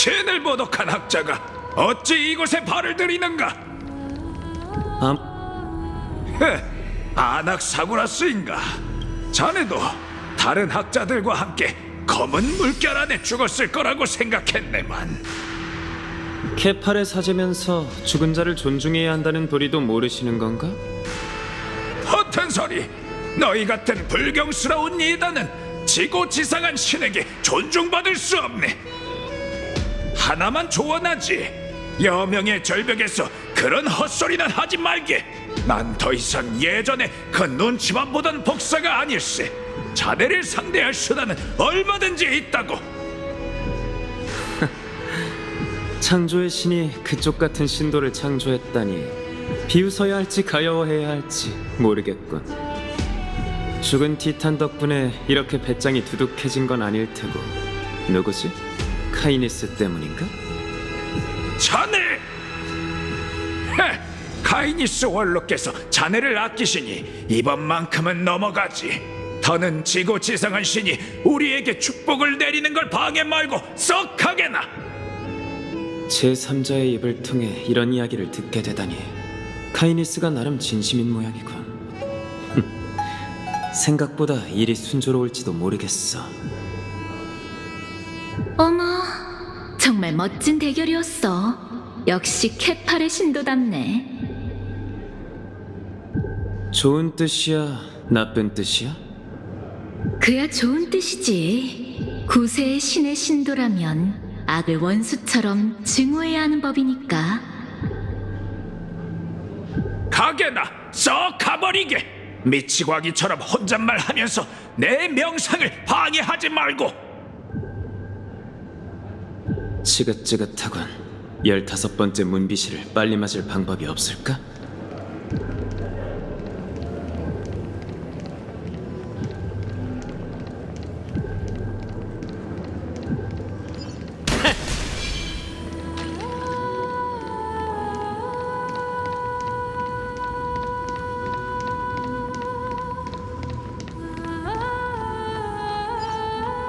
신을 모독한 학자가 어찌 이곳에 발을 들이는가? 아낙사구라스인가? 자네도 다른 학자들과 함께 검은 물결 안에 죽었을 거라고 생각했네만. 케팔의 사제면서 죽은 자를 존중해야 한다는 도리도 모르시는 건가? 허튼 소리! 너희 같은 불경스러운 이단은 지고지상한 신에게 존중받을 수 없네. 하나만 조언하지. 여명의 절벽에서 그런 헛소리는 하지 말게. 난 더 이상 예전에 그 눈치만 보던 복사가 아닐세. 자네를 상대할 수단은 얼마든지 있다고. 창조의 신이 그쪽 같은 신도를 창조했다니 비웃어야 할지 가여워해야 할지 모르겠군. 죽은 티탄 덕분에 이렇게 배짱이 두둑해진 건 아닐 테고. 누구지? 카이니스 때문인가? 자네! 카이니스 원로께서 자네를 아끼시니 이번만큼은 넘어가지. 더는 지고지상한 신이 우리에게 축복을 내리는 걸 방해 말고 썩 하게나. 제3자의 입을 통해 이런 이야기를 듣게 되다니 카이니스가 나름 진심인 모양이군. 생각보다 일이 순조로울지도 모르겠어. 어머, 정말 멋진 대결이었어. 역시 케팔의 신도답네. 좋은 뜻이야, 나쁜 뜻이야? 그야 좋은 뜻이지. 구세의 신의 신도라면 악을 원수처럼 증오해야 하는 법이니까. 가게나 썩 가버리게. 미치광이처럼 혼잣말하면서 내 명상을 방해하지 말고. 지긋지긋하군. 15번째 문비시를 빨리 맞을 방법이 없을까?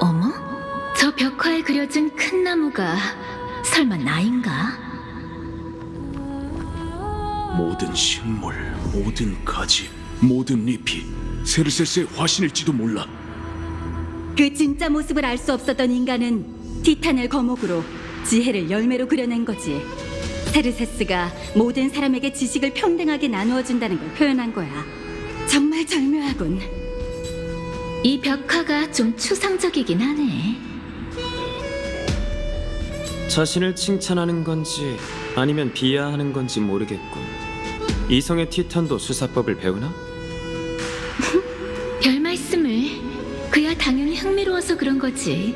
어머? 저 벽화에 그려진 큰 나무가 설마 나인가? 모든 식물, 모든 가지, 모든 잎이 세르세스의 화신일지도 몰라. 그 진짜 모습을 알 수 없었던 인간은 티탄을 거목으로 지혜를 열매로 그려낸 거지. 세르세스가 모든 사람에게 지식을 평등하게 나누어 준다는 걸 표현한 거야. 정말 절묘하군. 이 벽화가 좀 추상적이긴 하네. 자신을 칭찬하는 건지 아니면 비하하는 건지 모르겠군. 이성의 티탄도 수사법을 배우나? 별 말씀을. 그야 당연히 흥미로워서 그런 거지.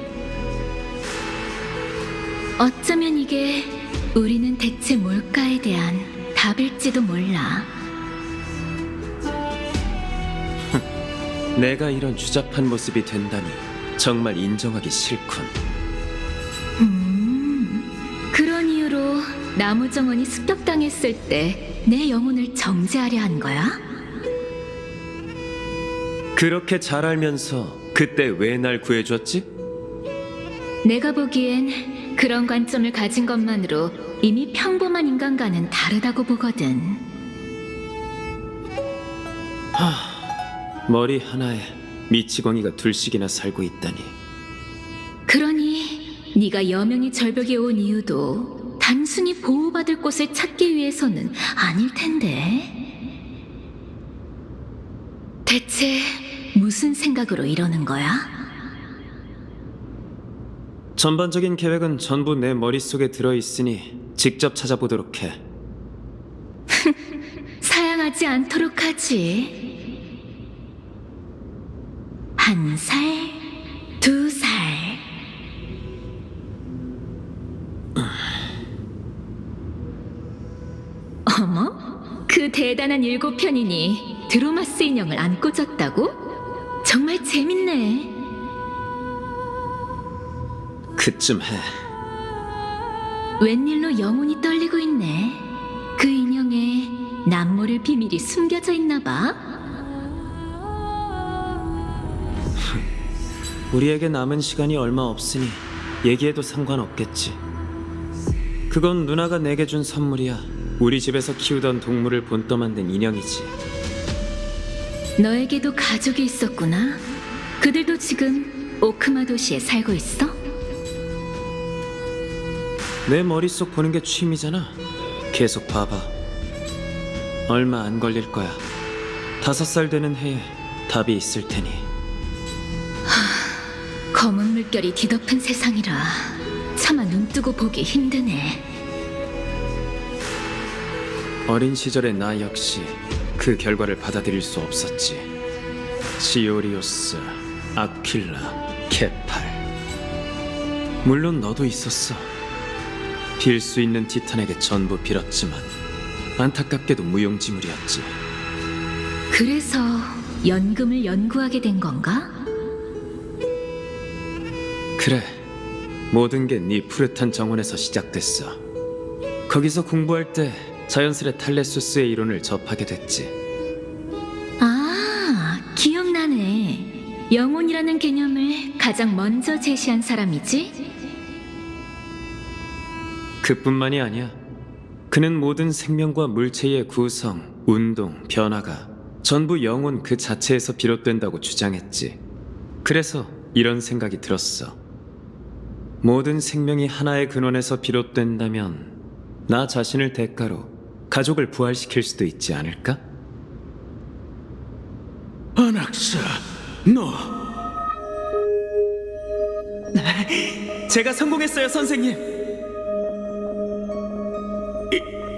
어쩌면 이게 우리는 대체 뭘까에 대한 답일지도 몰라. 내가 이런 추잡한 모습이 된다니 정말 인정하기 싫군. 그런 이유로 나무 정원이 습격당했을 때 내 영혼을 정지하려 한 거야? 그렇게 잘 알면서 그때 왜 날 구해줬지? 내가 보기엔 그런 관점을 가진 것만으로 이미 평범한 인간과는 다르다고 보거든. 머리 하나에 미치광이가 둘씩이나 살고 있다니. 그러니 네가 여명의 절벽에 온 이유도 단순히 보호받을 곳을 찾기 위해서는 아닐 텐데. 대체 무슨 생각으로 이러는 거야? 전반적인 계획은 전부 내 머릿속에 들어있으니 직접 찾아보도록 해. 사양하지 않도록 하지. 1살, 2살. 어머? 그 대단한 7편이니 드로마스 인형을 안 꽂았다고? 정말 재밌네. 그쯤 해. 웬일로 영혼이 떨리고 있네. 그 인형에 남모를 비밀이 숨겨져 있나 봐. 우리에게 남은 시간이 얼마 없으니 얘기해도 상관없겠지. 그건 누나가 내게 준 선물이야. 우리 집에서 키우던 동물을 본떠 만든 인형이지. 너에게도 가족이 있었구나. 그들도 지금 오크마 도시에 살고 있어? 내 머릿속 보는 게 취미잖아. 계속 봐봐. 얼마 안 걸릴 거야. 5살 되는 해에 답이 있을 테니. 검은 물결이 뒤덮은 세상이라 차마 눈뜨고 보기 힘드네. 어린 시절의 나 역시 그 결과를 받아들일 수 없었지. 시오리오스, 아퀴라, 케팔. 물론 너도 있었어. 빌 수 있는 티탄에게 전부 빌었지만 안타깝게도 무용지물이었지. 그래서 연금을 연구하게 된 건가? 그래, 모든 게 네 푸릇한 정원에서 시작됐어. 거기서 공부할 때 자연스레 탈레수스의 이론을 접하게 됐지. 아, 기억나네. 영혼이라는 개념을 가장 먼저 제시한 사람이지? 그뿐만이 아니야. 그는 모든 생명과 물체의 구성, 운동, 변화가 전부 영혼 그 자체에서 비롯된다고 주장했지. 그래서 이런 생각이 들었어. 모든 생명이 하나의 근원에서 비롯된다면 나 자신을 대가로 가족을 부활시킬 수도 있지 않을까? 아낙사, 너 제가 성공했어요, 선생님.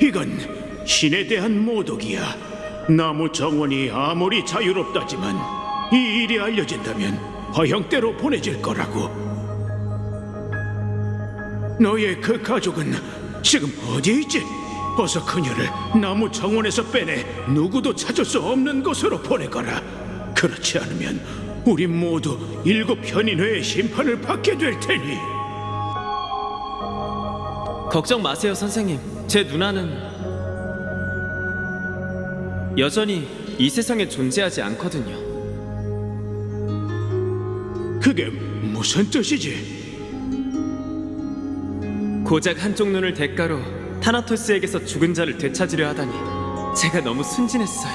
이건 신에 대한 모독이야. 나무 정원이 아무리 자유롭다지만 이 일이 알려진다면 화형대로 보내질 거라고. 너의 그 가족은 지금 어디에 있지? 어서 그녀를 나무 정원에서 빼내 누구도 찾을 수 없는 곳으로 보내거라. 그렇지 않으면 우리 모두 7편인회의 심판을 받게 될 테니. 걱정 마세요, 선생님. 제 누나는 여전히 이 세상에 존재하지 않거든요. 그게 무슨 뜻이지? 고작 한쪽 눈을 대가로 타나토스에게서 죽은 자를 되찾으려 하다니 제가 너무 순진했어요.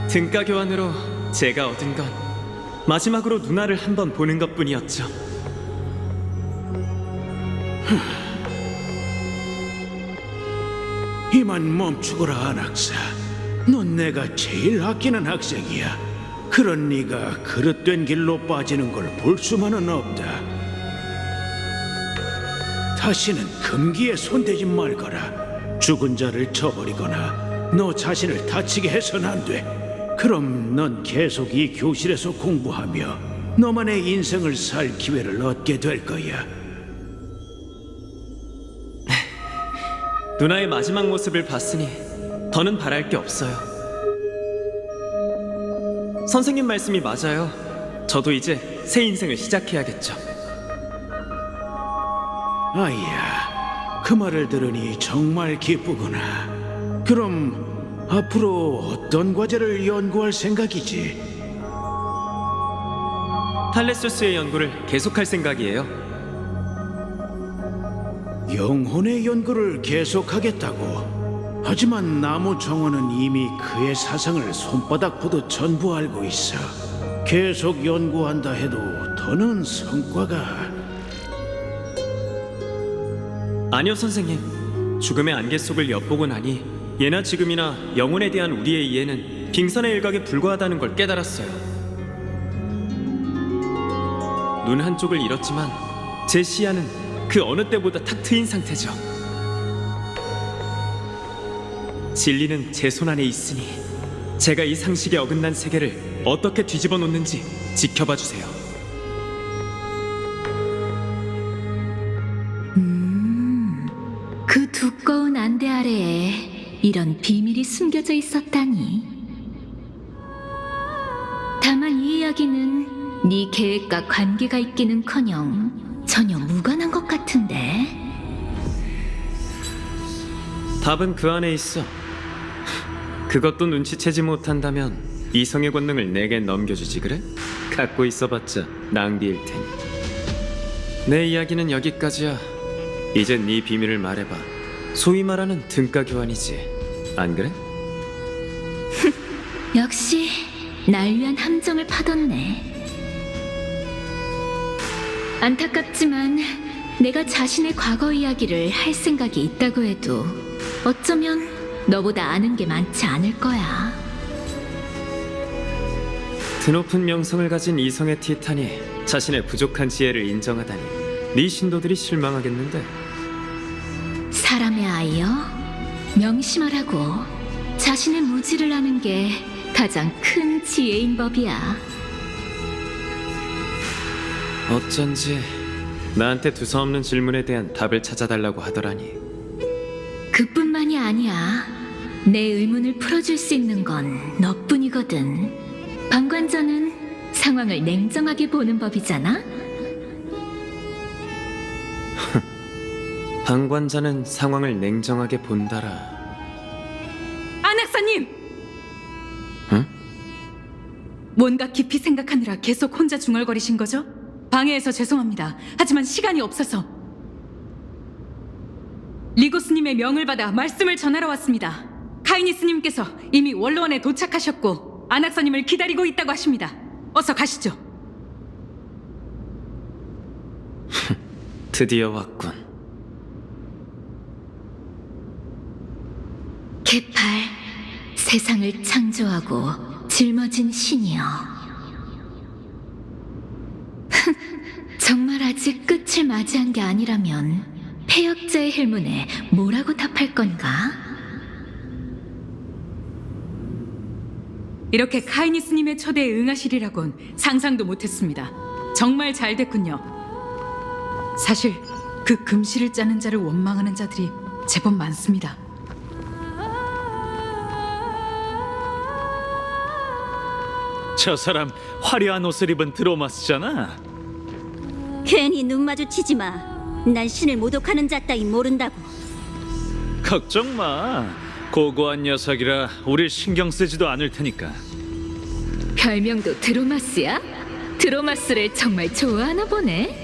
등가 교환으로 제가 얻은 건 마지막으로 누나를 한번 보는 것뿐이었죠. 이만 멈추거라, 안학사. 넌 내가 제일 아끼는 학생이야. 그런 네가 그릇된 길로 빠지는 걸 볼 수만은 없다. 다시는 금기에 손대지 말거라. 죽은 자를 쳐버리거나 너 자신을 다치게 해서는 안 돼. 그럼 넌 계속 이 교실에서 공부하며 너만의 인생을 살 기회를 얻게 될 거야. 누나의 마지막 모습을 봤으니 더는 바랄 게 없어요. 선생님 말씀이 맞아요. 저도 이제 새 인생을 시작해야겠죠. 아이야, 그 말을 들으니 정말 기쁘구나. 그럼 앞으로 어떤 과제를 연구할 생각이지? 탈레수스의 연구를 계속할 생각이에요. 영혼의 연구를 계속하겠다고. 하지만 나무 정원은 이미 그의 사상을 손바닥 보듯 전부 알고 있어. 계속 연구한다 해도 더는 성과가... 아니요, 선생님. 죽음의 안개 속을 엿보고 나니 예나 지금이나 영혼에 대한 우리의 이해는 빙산의 일각에 불과하다는 걸 깨달았어요. 눈 한쪽을 잃었지만 제 시야는 그 어느 때보다 탁 트인 상태죠. 진리는 제 손 안에 있으니 제가 이 상식에 어긋난 세계를 어떻게 뒤집어 놓는지 지켜봐 주세요. 그 두꺼운 안대 아래에 이런 비밀이 숨겨져 있었다니. 다만 이 이야기는 네 계획과 관계가 있기는커녕 전혀 무관한 것 같은데. 답은 그 안에 있어. 그것도 눈치채지 못한다면 이성의 권능을 내게 넘겨주지 그래? 갖고 있어봤자 낭비일 테니. 내 이야기는 여기까지야. 이제 네 비밀을 말해봐. 소위 말하는 등가 교환이지. 안 그래? 역시 날 위한 함정을 파뒀네. 안타깝지만 내가 자신의 과거 이야기를 할 생각이 있다고 해도 어쩌면 너보다 아는 게 많지 않을 거야. 드높은 명성을 가진 이성의 티탄이 자신의 부족한 지혜를 인정하다니 네 신도들이 실망하겠는데. 사람의 아이여, 명심하라고. 자신의 무지를 아는 게 가장 큰 지혜인 법이야. 어쩐지 나한테 두서없는 질문에 대한 답을 찾아달라고 하더라니. 그뿐만이 아니야. 내 의문을 풀어줄 수 있는 건 너뿐이거든. 방관자는 상황을 냉정하게 보는 법이잖아. 방관자는 상황을 냉정하게 본다라. 안학사님! 응? 뭔가 깊이 생각하느라 계속 혼자 중얼거리신 거죠? 방해해서 죄송합니다. 하지만 시간이 없어서. 리고스님의 명을 받아 말씀을 전하러 왔습니다. 카이니스님께서 이미 원로원에 도착하셨고 안학사님을 기다리고 있다고 하십니다. 어서 가시죠. 드디어 왔군. 개팔, 세상을 창조하고 짊어진 신이여. 정말 아직 끝을 맞이한 게 아니라면 폐역자의 헬문에 뭐라고 답할 건가? 이렇게 카이니스님의 초대에 응하시리라곤 상상도 못했습니다. 정말 잘 됐군요. 사실 그 금실을 짜는 자를 원망하는 자들이 제법 많습니다. 저 사람 화려한 옷을 입은 드로마스잖아. 괜히 눈 마주치지 마. 난 신을 모독하는 자 따위 모른다고. 걱정 마. 고고한 녀석이라 우릴 신경 쓰지도 않을 테니까. 별명도 드로마스야? 드로마스를 정말 좋아하나 보네.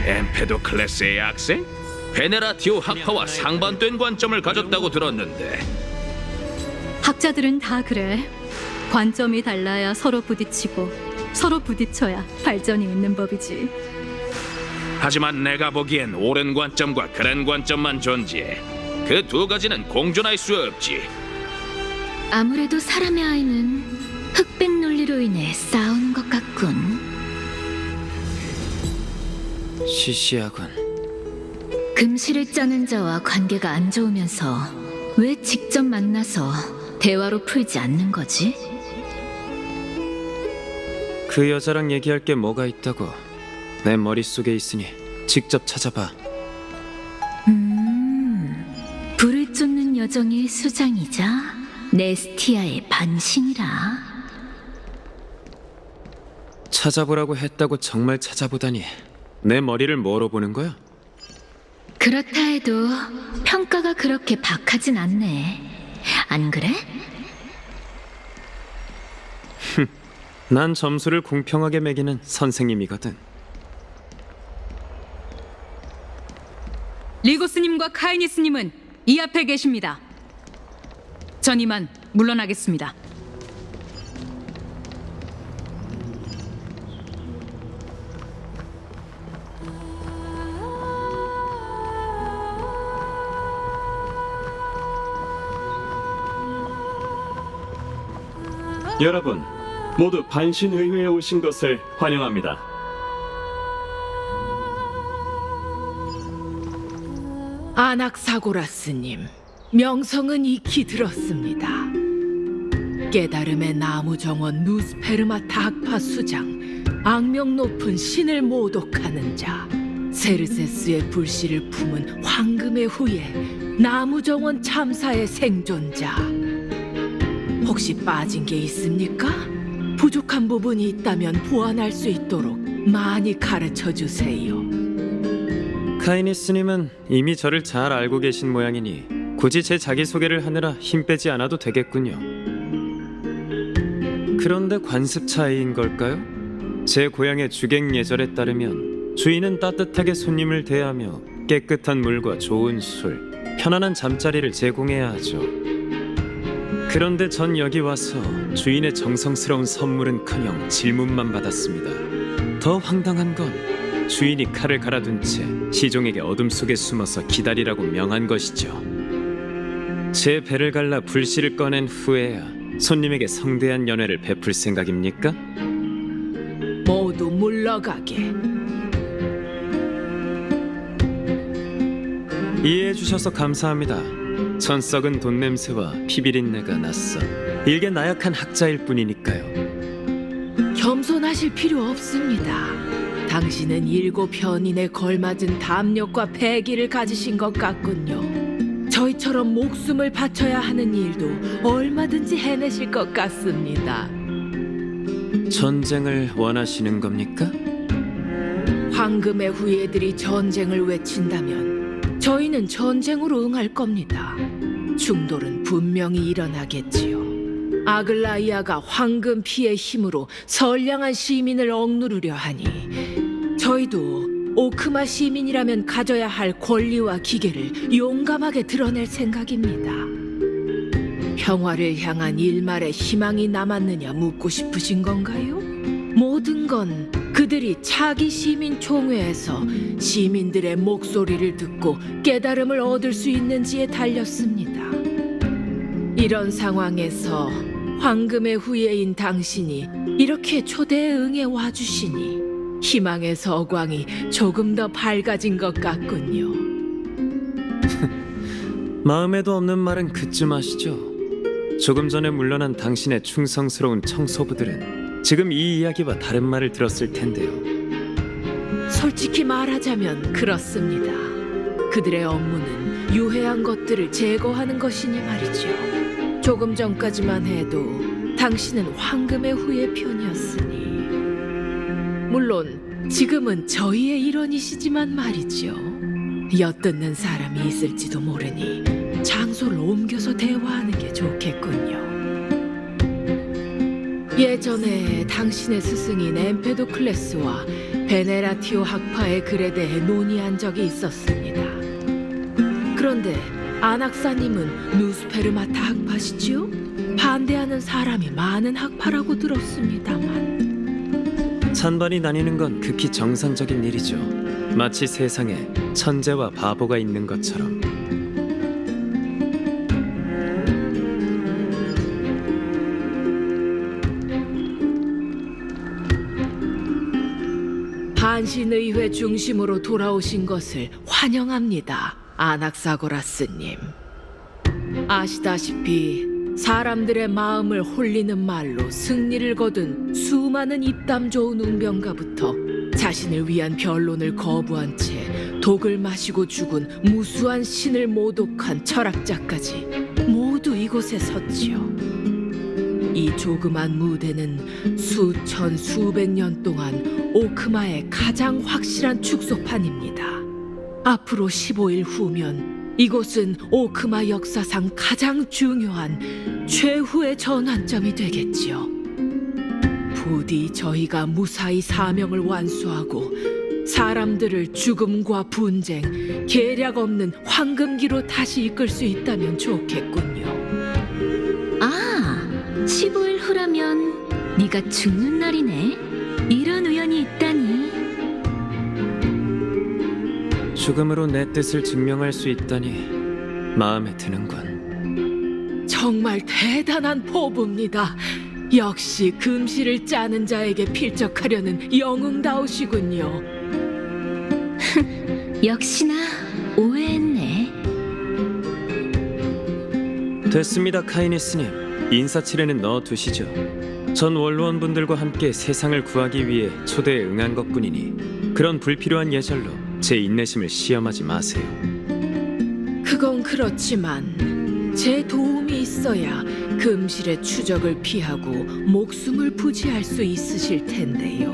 엠페도클레스의 학생? 베네라티오 학파와 상반된 관점을 가졌다고 들었는데 학자들은 다 그래. 관점이 달라야 서로 부딪히고 서로 부딪혀야 발전이 있는 법이지. 하지만 내가 보기엔 옳은 관점과 그런 관점만 존재해. 그 두 가지는 공존할 수 없지. 아무래도 사람의 아이는 흑백 논리로 인해 싸우는 것 같군. 시시하군. 금실을 짜는 자와 관계가 안 좋으면서 왜 직접 만나서 대화로 풀지 않는 거지? 그 여자랑 얘기할 게 뭐가 있다고. 내 머릿속에 있으니 직접 찾아봐. 불을 쫓는 여정의 수장이자 네스티아의 반신이라. 찾아보라고 했다고 정말 찾아보다니. 내 머리를 뭐로 보는 거야? 그렇다 해도 평가가 그렇게 박하진 않네. 안 그래? 난 점수를 공평하게 매기는 선생님이거든. 리고스님과 카이니스님은 이 앞에 계십니다. 전 이만 물러나겠습니다. 여러분, 모두 반신의회에 오신 것을 환영합니다. 아낙사고라스님, 명성은 익히 들었습니다. 깨달음의 나무정원 누스페르마타 학파 수장, 악명 높은 신을 모독하는 자, 세르세스의 불씨를 품은 황금의 후예, 나무정원 참사의 생존자. 혹시 빠진 게 있습니까? 부족한 부분이 있다면 보완할 수 있도록 많이 가르쳐 주세요. 카이니스님은 이미 저를 잘 알고 계신 모양이니 굳이 제 자기소개를 하느라 힘 빼지 않아도 되겠군요. 그런데 관습 차이인 걸까요? 제 고향의 주객 예절에 따르면 주인은 따뜻하게 손님을 대하며 깨끗한 물과 좋은 술, 편안한 잠자리를 제공해야 하죠. 그런데 전 여기 와서 주인의 정성스러운 선물은커녕 질문만 받았습니다. 더 황당한 건 주인이 칼을 갈아둔 채 시종에게 어둠 속에 숨어서 기다리라고 명한 것이죠. 제 배를 갈라 불씨를 꺼낸 후에야 손님에게 성대한 연회를 베풀 생각입니까? 모두 물러가게. 이해해 주셔서 감사합니다. 전 썩은 돈 냄새와 피비린내가 났어. 일개 나약한 학자일 뿐이니까요. 겸손하실 필요 없습니다. 당신은 7현인에 걸맞은 담력과 패기를 가지신 것 같군요. 저희처럼 목숨을 바쳐야 하는 일도 얼마든지 해내실 것 같습니다. 전쟁을 원하시는 겁니까? 황금의 후예들이 전쟁을 외친다면 저희는 전쟁으로 응할 겁니다. 충돌은 분명히 일어나겠지요. 아글라이아가 황금 피의 힘으로 선량한 시민을 억누르려 하니 저희도 오크마 시민이라면 가져야 할 권리와 기계를 용감하게 드러낼 생각입니다. 평화를 향한 일말의 희망이 남았느냐 묻고 싶으신 건가요? 모든 건 그들이 차기 시민 총회에서 시민들의 목소리를 듣고 깨달음을 얻을 수 있는지에 달렸습니다. 이런 상황에서 황금의 후예인 당신이 이렇게 초대에 응해 와주시니 희망의 서광이 조금 더 밝아진 것 같군요. 마음에도 없는 말은 그쯤 하시죠. 조금 전에 물러난 당신의 충성스러운 청소부들은 지금 이 이야기와 다른 말을 들었을 텐데요. 솔직히 말하자면 그렇습니다. 그들의 업무는 유해한 것들을 제거하는 것이니 말이죠. 조금 전까지만 해도 당신은 황금의 후예 편이었으니 물론 지금은 저희의 일원이시지만 말이죠. 엿듣는 사람이 있을지도 모르니 장소를 옮겨서 대화하는 게 좋겠군요. 예전에 당신의 스승인 엠페도클레스와 베네라티오 학파의 글에 대해 논의한 적이 있었습니다. 그런데 아낙사님은 누스페르마타 학파시지요? 반대하는 사람이 많은 학파라고 들었습니다만 찬반이 나뉘는 건 극히 정상적인 일이죠. 마치 세상에 천재와 바보가 있는 것처럼. 반신의회 중심으로 돌아오신 것을 환영합니다, 아낙사고라스님. 아시다시피 사람들의 마음을 홀리는 말로 승리를 거둔 수많은 입담 좋은 웅병가부터 자신을 위한 변론을 거부한 채 독을 마시고 죽은 무수한 신을 모독한 철학자까지 모두 이곳에 섰지요. 이 조그만 무대는 수천 수백 년 동안 오크마의 가장 확실한 축소판입니다. 앞으로 15일 후면 이곳은 오크마 역사상 가장 중요한 최후의 전환점이 되겠지요. 부디 저희가 무사히 사명을 완수하고 사람들을 죽음과 분쟁, 계략 없는 황금기로 다시 이끌 수 있다면 좋겠군요. 아, 15일 후라면 네가 죽는 날이네. 이런 우연이 있다니. 죽음으로 내 뜻을 증명할 수 있다니 마음에 드는군. 정말 대단한 포부입니다. 역시 금실을 짜는 자에게 필적하려는 영웅다우시군요. 역시나 오해했네. 됐습니다, 카이니스님. 인사치레는 넣어두시죠. 전 원로원분들과 함께 세상을 구하기 위해 초대에 응한 것뿐이니 그런 불필요한 예절로 제 인내심을 시험하지 마세요. 그건 그렇지만 제 도움이 있어야 금실의 추적을 피하고 목숨을 부지할 수 있으실 텐데요.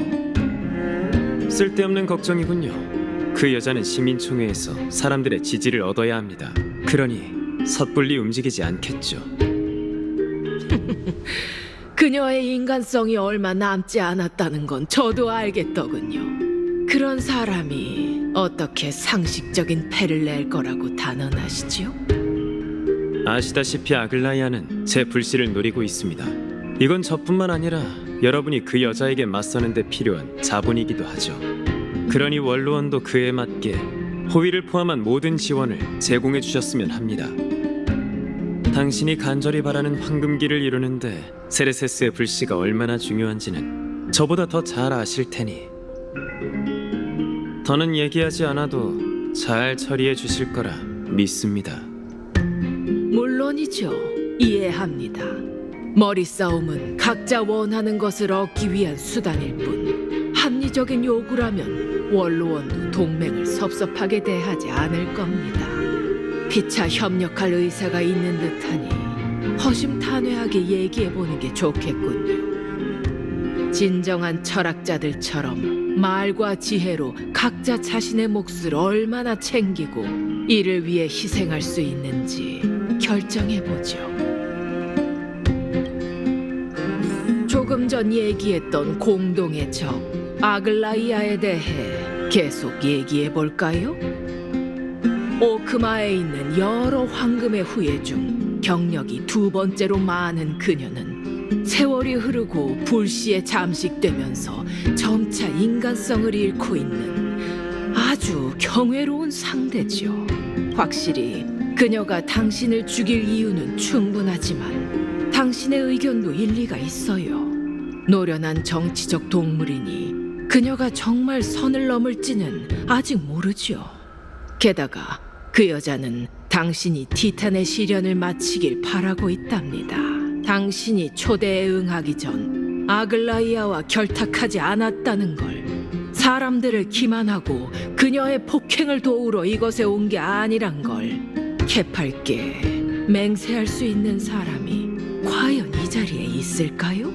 쓸데없는 걱정이군요. 그 여자는 시민총회에서 사람들의 지지를 얻어야 합니다. 그러니 섣불리 움직이지 않겠죠. 그녀의 인간성이 얼마 남지 않았다는 건 저도 알겠더군요. 그런 사람이 어떻게 상식적인 패를 낼 거라고 단언하시지요? 아시다시피 아글라이아는 제 불씨를 노리고 있습니다. 이건 저뿐만 아니라 여러분이 그 여자에게 맞서는 데 필요한 자본이기도 하죠. 그러니 원로원도 그에 맞게 호위를 포함한 모든 지원을 제공해 주셨으면 합니다. 당신이 간절히 바라는 황금기를 이루는데 세르세스의 불씨가 얼마나 중요한지는 저보다 더 잘 아실 테니 더는 얘기하지 않아도 잘 처리해 주실 거라 믿습니다. 물론이죠. 이해합니다. 머리싸움은 각자 원하는 것을 얻기 위한 수단일 뿐 합리적인 요구라면 원로원도 동맹을 섭섭하게 대하지 않을 겁니다. 피차 협력할 의사가 있는 듯하니 허심탄회하게 얘기해보는 게 좋겠군요. 진정한 철학자들처럼 말과 지혜로 각자 자신의 몫을 얼마나 챙기고 이를 위해 희생할 수 있는지 결정해보죠. 조금 전 얘기했던 공동의 적 아글라이아에 대해 계속 얘기해볼까요? 오크마에 있는 여러 황금의 후예 중 경력이 두 번째로 많은 그녀는 세월이 흐르고 불씨에 잠식되면서 점차 인간성을 잃고 있는 아주 경외로운 상대죠. 확실히 그녀가 당신을 죽일 이유는 충분하지만 당신의 의견도 일리가 있어요. 노련한 정치적 동물이니 그녀가 정말 선을 넘을지는 아직 모르죠. 게다가 그 여자는 당신이 티탄의 시련을 마치길 바라고 있답니다. 당신이 초대에 응하기 전 아글라이아와 결탁하지 않았다는 걸, 사람들을 기만하고 그녀의 폭행을 도우러 이곳에 온 게 아니란 걸 캐팔께 맹세할 수 있는 사람이 과연 이 자리에 있을까요?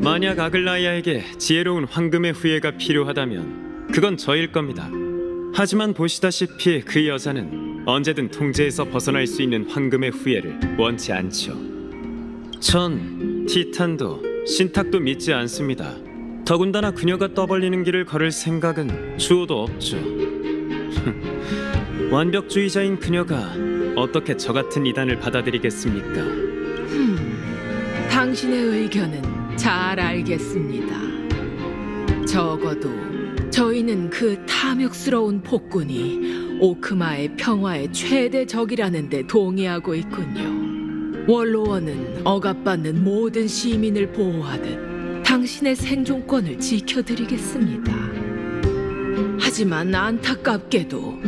만약 아글라이아에게 지혜로운 황금의 후예가 필요하다면 그건 저일 겁니다. 하지만 보시다시피 그 여자는 언제든 통제에서 벗어날 수 있는 황금의 후예를 원치 않죠. 전 티탄도 신탁도 믿지 않습니다. 더군다나 그녀가 떠벌리는 길을 걸을 생각은 주어도 없죠. 완벽주의자인 그녀가 어떻게 저 같은 이단을 받아들이겠습니까? 당신의 의견은 잘 알겠습니다. 적어도 저희는 그 탐욕스러운 폭군이 오크마의 평화의 최대 적이라는 데 동의하고 있군요. 원로원은 억압받는 모든 시민을 보호하듯 당신의 생존권을 지켜드리겠습니다. 하지만 안타깝게도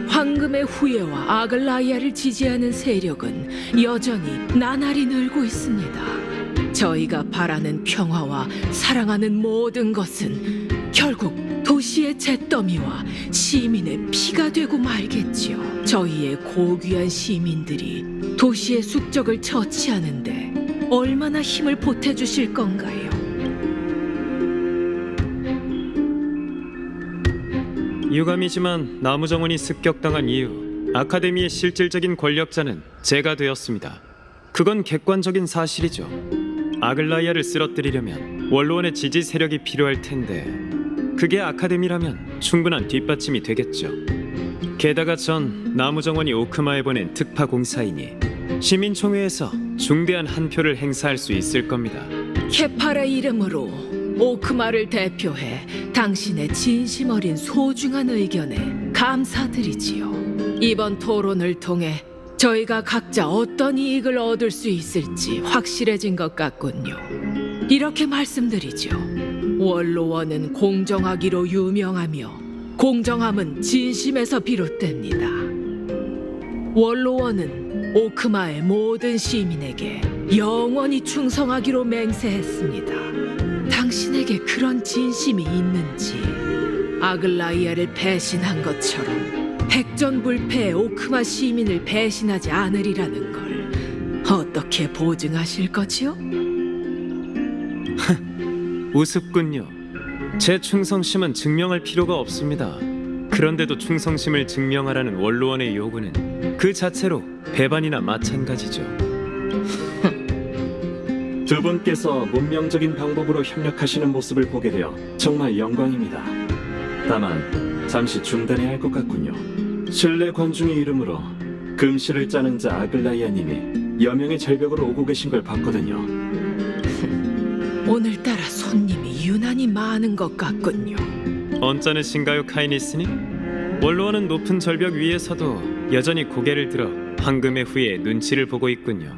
황금의 후예와 아글라이아를 지지하는 세력은 여전히 나날이 늘고 있습니다. 저희가 바라는 평화와 사랑하는 모든 것은 결국 도시의 잿더미와 시민의 피가 되고 말겠지요. 저희의 고귀한 시민들이 도시의 숙적을 처치하는데 얼마나 힘을 보태주실 건가요? 유감이지만 나무정원이 습격당한 이후 아카데미의 실질적인 권력자는 제가 되었습니다. 그건 객관적인 사실이죠. 아글라이아를 쓰러뜨리려면 원로원의 지지 세력이 필요할 텐데 그게 아카데미라면 충분한 뒷받침이 되겠죠. 게다가 전 나무정원이 오크마에 보낸 특파 공사이니 시민총회에서 중대한 한 표를 행사할 수 있을 겁니다. 케팔의 이름으로 오크마를 대표해 당신의 진심 어린 소중한 의견에 감사드리지요. 이번 토론을 통해 저희가 각자 어떤 이익을 얻을 수 있을지 확실해진 것 같군요. 이렇게 말씀드리죠. 원로원은 공정하기로 유명하며 공정함은 진심에서 비롯됩니다. 원로원은 오크마의 모든 시민에게 영원히 충성하기로 맹세했습니다. 당신에게 그런 진심이 있는지 아글라이아를 배신한 것처럼 백전불패의 오크마 시민을 배신하지 않으리라는 걸 어떻게 보증하실 거지요? 우습군요. 제 충성심은 증명할 필요가 없습니다. 그런데도 충성심을 증명하라는 원로원의 요구는 그 자체로 배반이나 마찬가지죠. 두 분께서 문명적인 방법으로 협력하시는 모습을 보게 되어 정말 영광입니다. 다만 잠시 중단해야 할 것 같군요. 신뢰 관중의 이름으로 금실을 짜는 자 아글라이아님이 여명의 절벽으로 오고 계신 걸 봤거든요. 오늘따라 손님이 유난히 많은 것 같군요. 언짢으신가요, 카이니스님? 원로원은 높은 절벽 위에서도 여전히 고개를 들어 황금의 후예 눈치를 보고 있군요.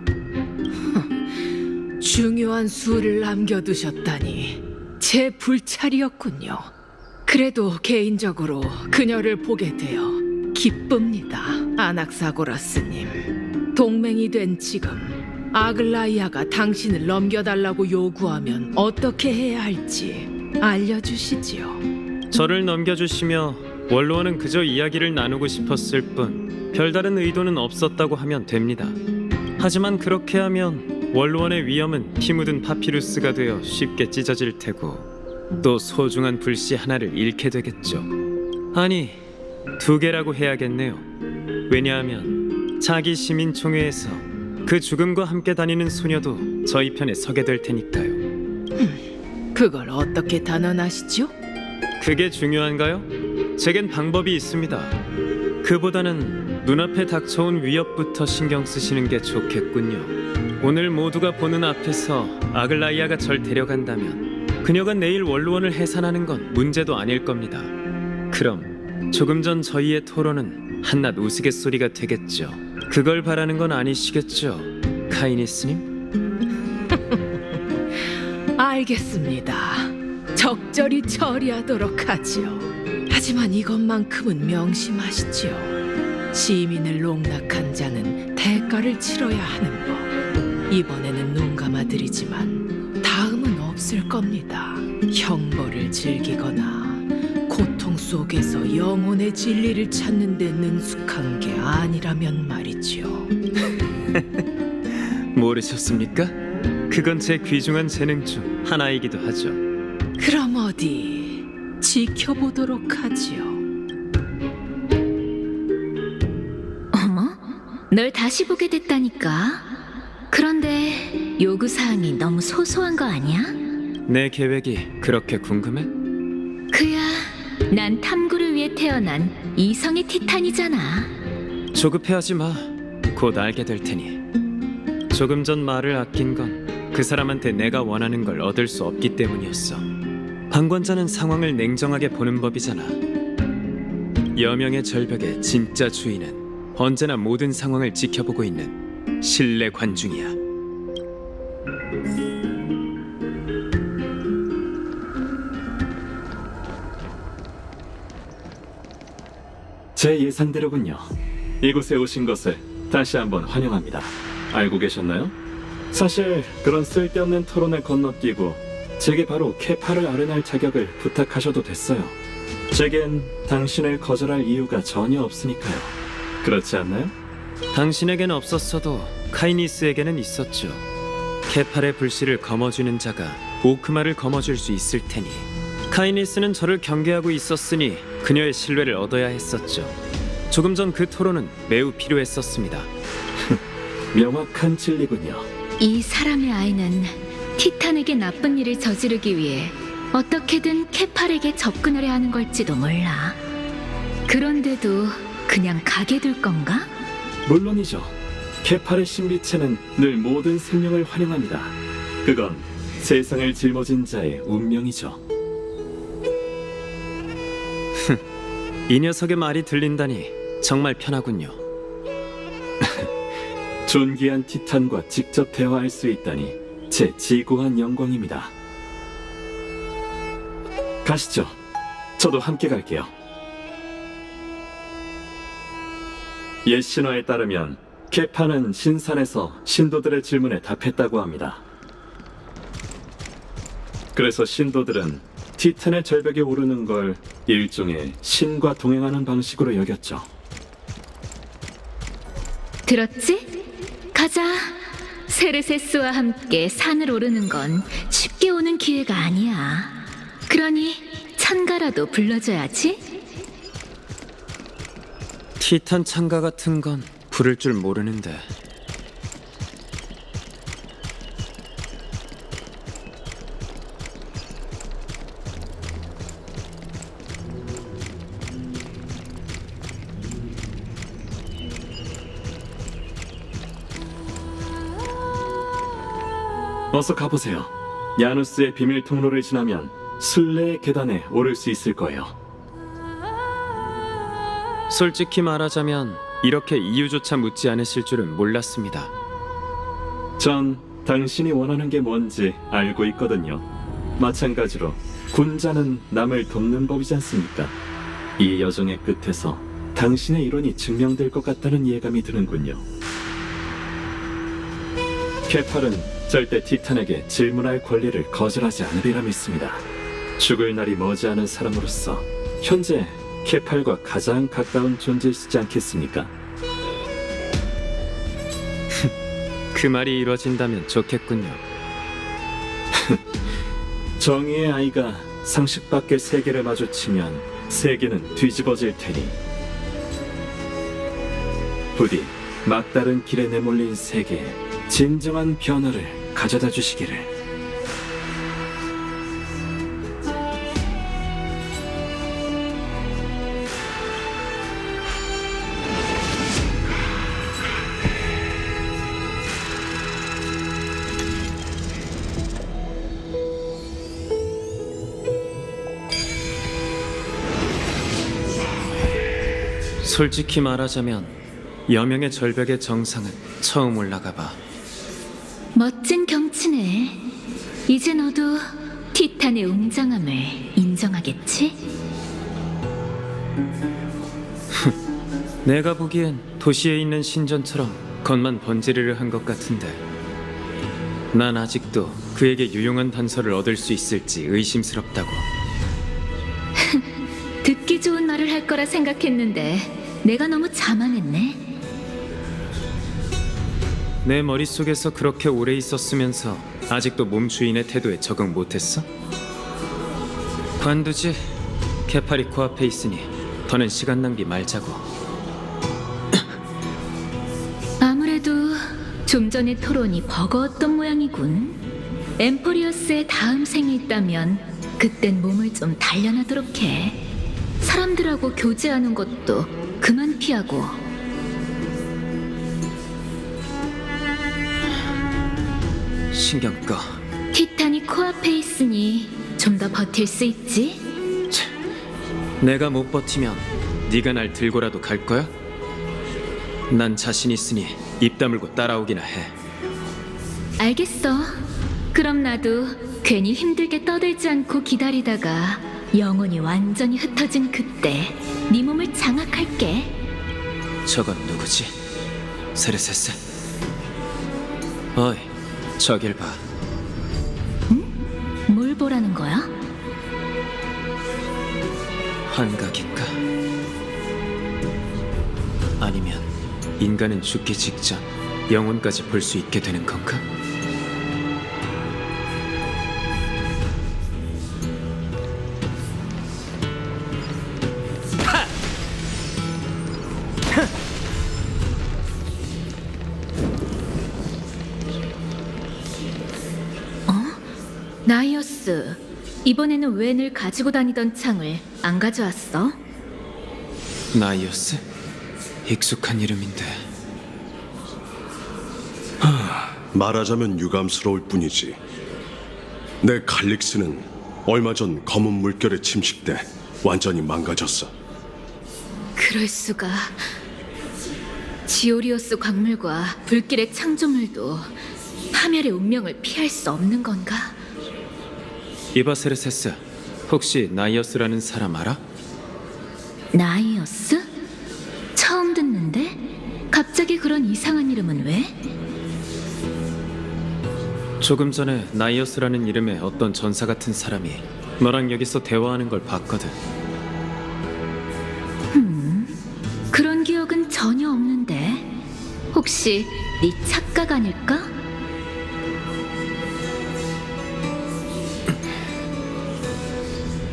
중요한 수를 남겨두셨다니 제 불찰이었군요. 그래도 개인적으로 그녀를 보게 되어 기쁩니다. 아낙사고라스님, 동맹이 된 지금 아글라이아가 당신을 넘겨달라고 요구하면 어떻게 해야 할지 알려주시지요. 저를 넘겨주시며 원로원은 그저 이야기를 나누고 싶었을 뿐 별다른 의도는 없었다고 하면 됩니다. 하지만 그렇게 하면 원로원의 위엄은 피 묻은 파피루스가 되어 쉽게 찢어질 테고 또 소중한 불씨 하나를 잃게 되겠죠. 아니, 2개라고 해야겠네요. 왜냐하면 차기 시민총회에서 그 죽음과 함께 다니는 소녀도 저희 편에 서게 될 테니까요. 그걸 어떻게 단언하시죠? 그게 중요한가요? 제겐 방법이 있습니다. 그보다는 눈앞에 닥쳐온 위협부터 신경 쓰시는 게 좋겠군요. 오늘 모두가 보는 앞에서 아글라이아가 절 데려간다면 그녀가 내일 원로원을 해산하는 건 문제도 아닐 겁니다. 그럼 조금 전 저희의 토론은 한낱 우스갯소리가 되겠죠. 그걸 바라는 건 아니시겠죠, 카이니스님? 알겠습니다. 적절히 처리하도록 하지요. 하지만 이것만큼은 명심하시지요. 시민을 농락한 자는 대가를 치러야 하는 법. 이번에는 눈 감아드리지만 다음은 없을 겁니다. 형벌을 즐기거나 고통 속에서 영혼의 진리를 찾는 데 능숙한 게 아니라면 말이지요. 모르셨습니까? 그건 제 귀중한 재능 중 하나이기도 하죠. 그럼 어디 지켜보도록 하지요. 어머? 널 다시 보게 됐다니까. 그런데 요구사항이 너무 소소한 거 아니야? 내 계획이 그렇게 궁금해? 그야, 난 탐구를 위해 태어난 이성의 티탄이잖아. 조급해하지 마. 곧 알게 될 테니. 조금 전 말을 아낀 건 그 사람한테 내가 원하는 걸 얻을 수 없기 때문이었어. 방관자는 상황을 냉정하게 보는 법이잖아. 여명의 절벽의 진짜 주인은 언제나 모든 상황을 지켜보고 있는 신뢰 관중이야. 제 예상대로군요. 이곳에 오신 것을 다시 한번 환영합니다. 알고 계셨나요? 사실 그런 쓸데없는 토론을 건너뛰고 제게 바로 케파를 아뢰날 자격을 부탁하셔도 됐어요. 제겐 당신을 거절할 이유가 전혀 없으니까요. 그렇지 않나요? 당신에겐 없었어도 카이니스에게는 있었죠. 케팔의 불씨를 거머쥐는 자가 오크마를 거머쥘 수 있을 테니 카이니스는 저를 경계하고 있었으니 그녀의 신뢰를 얻어야 했었죠. 조금 전 그 토론은 매우 필요했었습니다. 명확한 진리군요. 이 사람의 아이는 티탄에게 나쁜 일을 저지르기 위해 어떻게든 케팔에게 접근하려 하는 걸지도 몰라. 그런데도 그냥 가게 둘 건가? 물론이죠. 케팔의 신비체는 늘 모든 생명을 환영합니다. 그건 세상을 짊어진 자의 운명이죠. 이 녀석의 말이 들린다니 정말 편하군요. 존귀한 티탄과 직접 대화할 수 있다니 제 지고한 영광입니다. 가시죠. 저도 함께 갈게요. 옛 신화에 따르면 케파는 신산에서 신도들의 질문에 답했다고 합니다. 그래서 신도들은 티탄의 절벽에 오르는 걸 일종의 신과 동행하는 방식으로 여겼죠. 들었지? 가자. 세르세스와 함께 산을 오르는 건 쉽게 오는 기회가 아니야. 그러니 찬가라도 불러줘야지. 티탄 창가 같은 건 부를 줄 모르는데. 어서 가보세요. 야누스의 비밀 통로를 지나면 순례의 계단에 오를 수 있을 거예요. 솔직히 말하자면 이렇게 이유조차 묻지 않으실 줄은 몰랐습니다. 전 당신이 원하는 게 뭔지 알고 있거든요. 마찬가지로 군자는 남을 돕는 법이지 않습니까? 이 여정의 끝에서 당신의 이론이 증명될 것 같다는 예감이 드는군요. 케팔은 절대 티탄에게 질문할 권리를 거절하지 않으리라 믿습니다. 죽을 날이 머지않은 사람으로서 현재 케팔과 가장 가까운 존재이시지 않겠습니까? 그 말이 이루어진다면 좋겠군요. 정의의 아이가 상식 밖의 세계를 마주치면 세계는 뒤집어질 테니 부디 막다른 길에 내몰린 세계에 진정한 변화를 가져다 주시기를. 솔직히 말하자면 여명의 절벽의 정상은 처음 올라가봐. 멋진 경치네. 이제 너도 티탄의 웅장함을 인정하겠지? 내가 보기엔 도시에 있는 신전처럼 겉만 번지르르 한 것 같은데 난 아직도 그에게 유용한 단서를 얻을 수 있을지 의심스럽다고. 듣기 좋은 말을 할 거라 생각했는데 내가 너무 자만했네. 내 머릿속에서 그렇게 오래 있었으면서 아직도 몸주인의 태도에 적응 못했어? 관두지. 케팔이 코앞에 있으니 더는 시간 낭비 말자고. 아무래도 좀 전의 토론이 버거웠던 모양이군. 엠포리어스의 다음 생이 있다면 그땐 몸을 좀 단련하도록 해. 사람들하고 교제하는 것도 그만 피하고. 신경 꺼. 티탄이 코앞에 있으니 좀 더 버틸 수 있지? 내가 못 버티면 네가 날 들고라도 갈 거야? 난 자신 있으니 입 다물고 따라오기나 해. 알겠어. 그럼 나도 괜히 힘들게 떠들지 않고 기다리다가 영혼이 완전히 흩어진 그때 네 몸을 장악할게. 저건 누구지? 세르세스? 어이, 저길 봐. 뭘 보라는 거야? 환각인가? 아니면 인간은 죽기 직전 영혼까지 볼 수 있게 되는 건가? 나이어스, 이번에는 왜 늘 가지고 다니던 창을 안 가져왔어? 나이어스? 익숙한 이름인데. 말하자면 유감스러울 뿐이지. 내 칼릭스는 얼마 전 검은 물결에 침식돼 완전히 망가졌어. 그럴 수가. 지오리오스 광물과 불길의 창조물도 파멸의 운명을 피할 수 없는 건가? 이봐 세르세스, 혹시 나이어스라는 사람 알아? 나이어스? 처음 듣는데? 갑자기 그런 이상한 이름은 왜? 조금 전에 나이어스라는 이름의 어떤 전사 같은 사람이 너랑 여기서 대화하는 걸 봤거든. 그런 기억은 전혀 없는데. 혹시 혹시 네 착각 아닐까?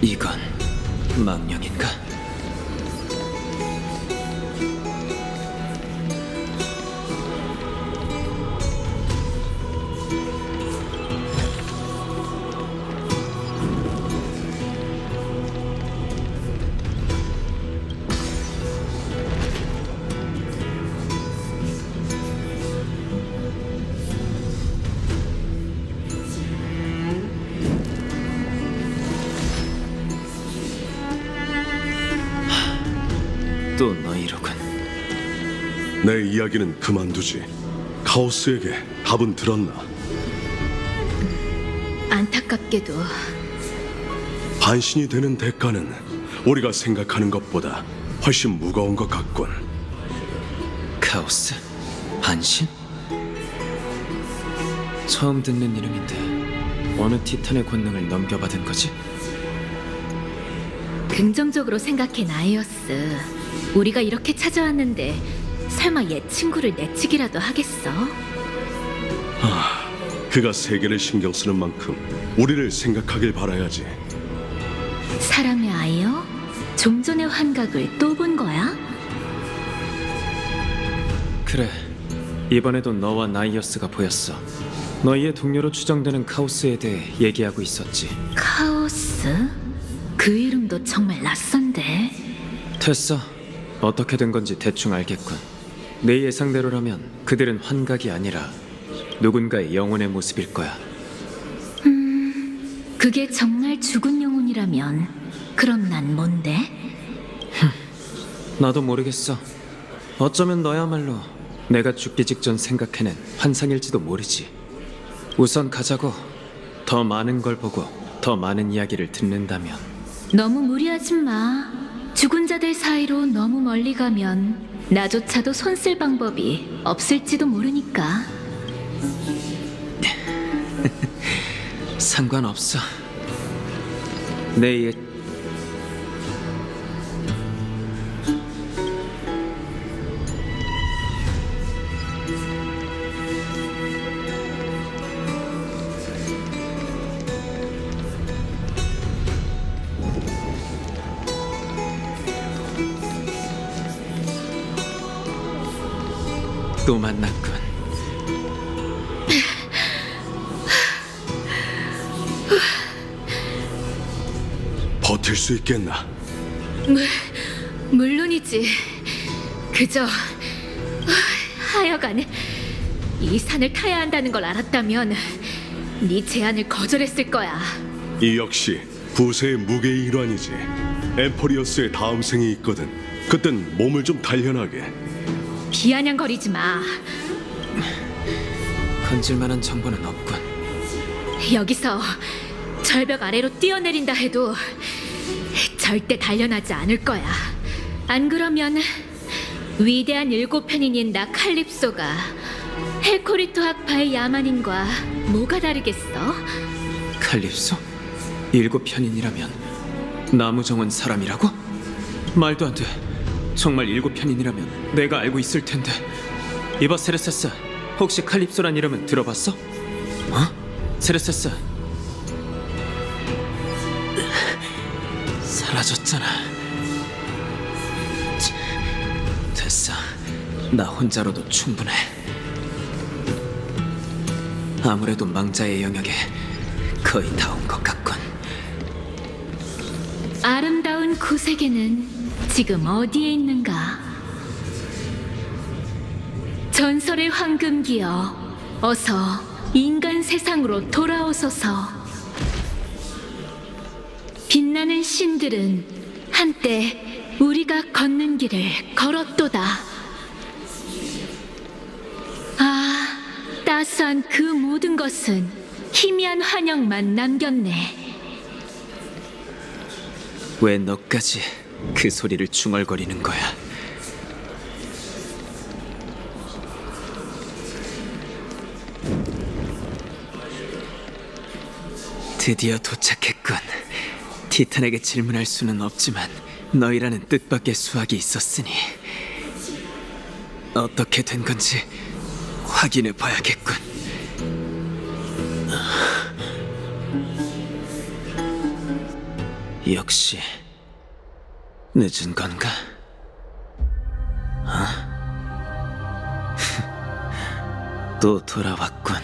이건 망령인가? 또 너희로군. 내 이야기는 그만두지. 카오스에게 답은 들었나? 안타깝게도 반신이 되는 대가는 우리가 생각하는 것보다 훨씬 무거운 것 같군. 카오스? 반신? 처음 듣는 이름인데 어느 티탄의 권능을 넘겨받은 거지? 긍정적으로 생각해 나이어스. 우리가 이렇게 찾아왔는데 설마 옛 친구를 내치기라도 하겠어? 그가 세계를 신경 쓰는 만큼 우리를 생각하길 바라야지. 사람의 아이요? 좀 전의 환각을 또 본 거야? 그래, 이번에도 너와 나이어스가 보였어. 너희의 동료로 추정되는 카오스에 대해 얘기하고 있었지. 카오스? 그 이름도 정말 낯선데. 됐어. 어떻게 된 건지 대충 알겠군. 내 예상대로라면 그들은 환각이 아니라 누군가의 영혼의 모습일 거야. 그게 정말 죽은 영혼이라면 그럼 난 뭔데? 나도 모르겠어. 어쩌면 너야말로 내가 죽기 직전 생각해낸 환상일지도 모르지. 우선 가자고. 더 많은 걸 보고 더 많은 이야기를 듣는다면. 너무 무리하지 마. 죽은 자들 사이로 너무 멀리 가면 나조차도 손 쓸 방법이 없을지도 모르니까. 상관없어. 내 옛... 또 만났군. 버틸 수 있겠나? 물론이지. 그저 하여간 이 산을 타야 한다는 걸 알았다면 네 제안을 거절했을 거야. 이 역시 부세의 무게의 일환이지. 엠포리어스의 다음 생이 있거든. 그땐 몸을 좀 단련하게. 비아냥거리지 마. 건질만한 정보는 없군. 여기서 절벽 아래로 뛰어내린다 해도 절대 단련하지 않을 거야. 안 그러면 위대한 일곱 편인인 나 칼립소가 헬코리토 학파의 야만인과 뭐가 다르겠어? 칼립소? 7편인이라면 나무정원 사람이라고? 말도 안 돼. 정말 7편인이라면 내가 알고 있을 텐데. 이봐 세르세스, 혹시 칼립소란 이름은 들어봤어? 어? 세르세스. 사라졌잖아. 됐어. 나 혼자로도 충분해. 아무래도 망자의 영역에 거의 다 온 것 같군. 아름다운 구세계는 지금 어디에 있는가? 전설의 황금기여, 어서 인간 세상으로 돌아오소서. 빛나는 신들은 한때 우리가 걷는 길을 걸었도다. 아, 따스한 그 모든 것은 희미한 환영만 남겼네. 왜 너까지 그 소리를 중얼거리는 거야? 드디어 도착했군. 티탄에게 질문할 수는 없지만 너희라는 뜻밖의 수학이 있었으니. 어떻게 된 건지 확인해 봐야겠군. 역시 늦은 건가? 또 돌아왔군.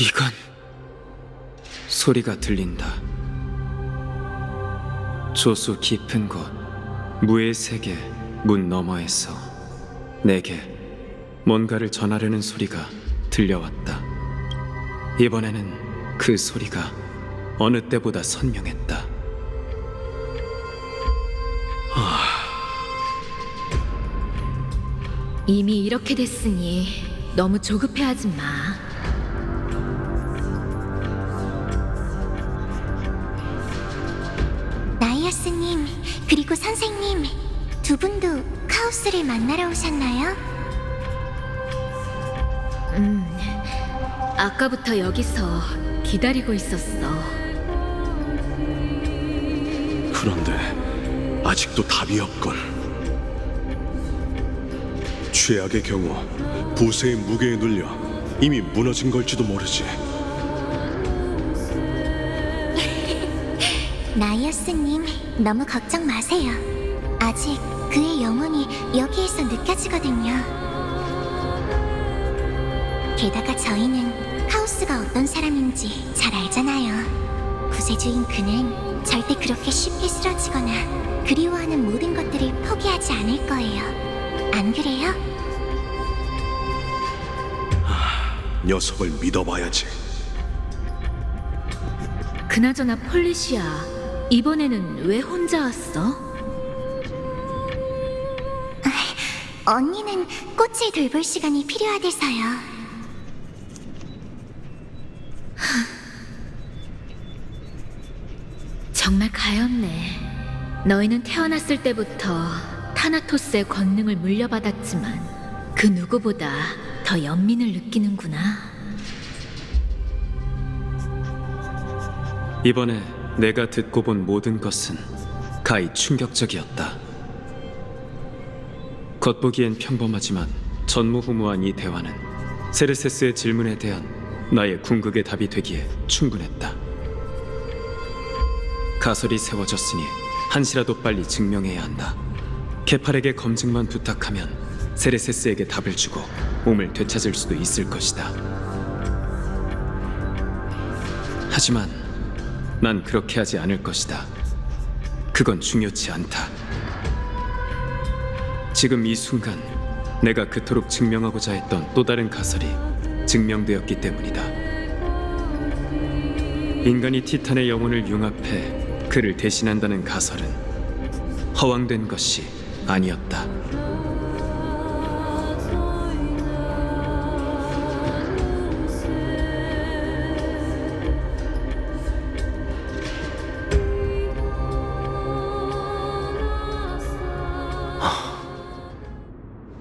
이건 소리가 들린다. 조수 깊은 곳 무의 세계 문 너머에서 내게 뭔가를 전하려는 소리가 들려왔다. 이번에는 그 소리가 어느 때보다 선명했다. 이미 이렇게 됐으니 너무 조급해하지 마. 나이어스님, 그리고 선생님, 두 분도 카오스를 만나러 오셨나요? 아까부터 여기서 기다리고 있었어. 그런데 아직도 답이 없군. 최악의 경우 부세의 무게에 눌려 이미 무너진 걸지도 모르지. 나이어스님, 너무 걱정 마세요. 아직 그의 영혼이 여기에서 느껴지거든요. 게다가 저희는 카오스가 어떤 사람인지 잘 알잖아요. 구세주인 그는 절대 그렇게 쉽게 쓰러지거나 그리워하는 모든 것들을 포기하지 않을 거예요. 안 그래요? 녀석을 믿어봐야지. 그나저나 폴리시아, 이번에는 왜 혼자 왔어? 언니는 꽃을 돌볼 시간이 필요하대서요. 정말 가엾네. 너희는 태어났을 때부터 타나토스의 권능을 물려받았지만 그 누구보다 더 연민을 느끼는구나. 이번에 내가 듣고 본 모든 것은 가히 충격적이었다. 겉보기엔 평범하지만 전무후무한 이 대화는 세르세스의 질문에 대한 나의 궁극의 답이 되기에 충분했다. 가설이 세워졌으니 한시라도 빨리 증명해야 한다. 케팔에게 검증만 부탁하면 세르세스에게 답을 주고 몸을 되찾을 수도 있을 것이다. 하지만 난 그렇게 하지 않을 것이다. 그건 중요치 않다. 지금 이 순간 내가 그토록 증명하고자 했던 또 다른 가설이 증명되었기 때문이다. 인간이 티탄의 영혼을 융합해 그를 대신한다는 가설은 허황된 것이 아니었다.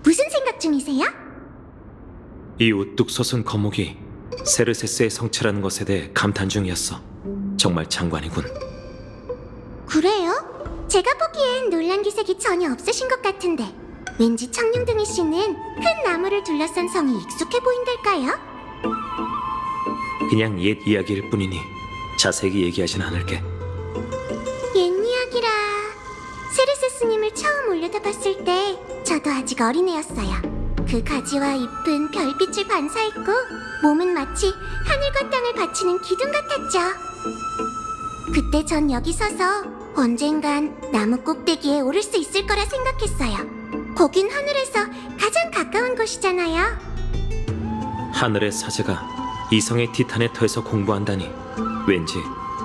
무슨 생각 중이세요? 이 우뚝 솟은 거목이 세르세스의 성체라는 것에 대해 감탄 중이었어. 정말 장관이군. 그래요? 제가 보기엔 놀란 기색이 전혀 없으신 것 같은데 왠지 청룡둥이 씨는 큰 나무를 둘러싼 성이 익숙해 보인달까요? 그냥 옛 이야기일 뿐이니 자세히 얘기하진 않을게. 옛 이야기라... 세르세스님을 처음 올려다봤을 때 저도 아직 어린애였어요. 그 가지와 잎은 별빛을 반사했고 몸은 마치 하늘과 땅을 바치는 기둥 같았죠. 그때 전 여기 서서 언젠간 나무 꼭대기에 오를 수 있을 거라 생각했어요. 거긴 하늘에서 가장 가까운 곳이잖아요. 하늘의 사제가 이성의 티탄의 터에서 공부한다니 왠지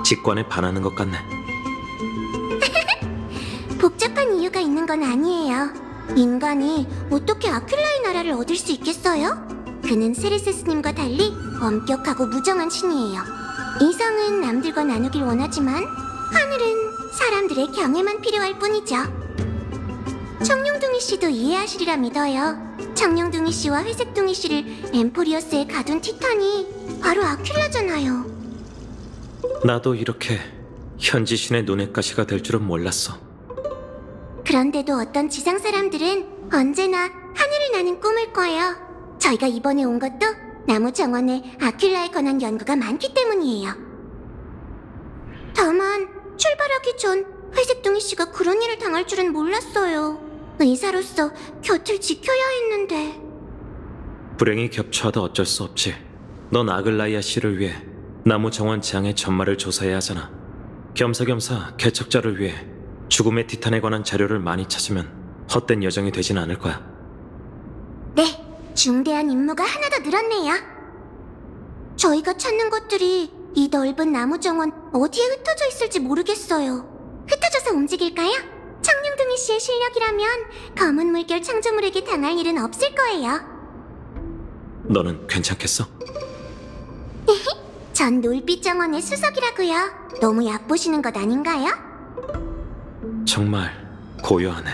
직관에 반하는 것 같네. 복잡한 이유가 있는 건 아니에요. 인간이 어떻게 아퀴라의 나라를 얻을 수 있겠어요? 그는 세르세스님과 달리 엄격하고 무정한 신이에요. 이성은 남들과 나누길 원하지만 하늘은 사람들의 경애만 필요할 뿐이죠. 청룡둥이 씨도 이해하시리라 믿어요. 청룡둥이 씨와 회색둥이 씨를 엠포리어스에 가둔 티탄이 바로 아퀴라잖아요. 나도 이렇게 현지신의 눈엣가시가 될 줄은 몰랐어. 그런데도 어떤 지상 사람들은 언제나 하늘을 나는 꿈을 꿔요. 저희가 이번에 온 것도 나무 정원에 아킬라에 관한 연구가 많기 때문이에요. 다만 출발하기 전 회색둥이 씨가 그런 일을 당할 줄은 몰랐어요. 의사로서 곁을 지켜야 했는데. 불행이 겹쳐도 어쩔 수 없지. 넌 아글라이아 씨를 위해 나무 정원 지향의 전말을 조사해야 하잖아. 겸사겸사 개척자를 위해 죽음의 티탄에 관한 자료를 많이 찾으면 헛된 여정이 되진 않을 거야. 네, 중대한 임무가 하나 더 늘었네요. 저희가 찾는 것들이 이 넓은 나무 정원 어디에 흩어져 있을지 모르겠어요. 흩어져서 움직일까요? 청룡둥이 씨의 실력이라면 검은 물결 창조물에게 당할 일은 없을 거예요. 너는 괜찮겠어? 전 놀빛 정원의 수석이라고요. 너무 얕보시는 것 아닌가요? 정말 고요하네.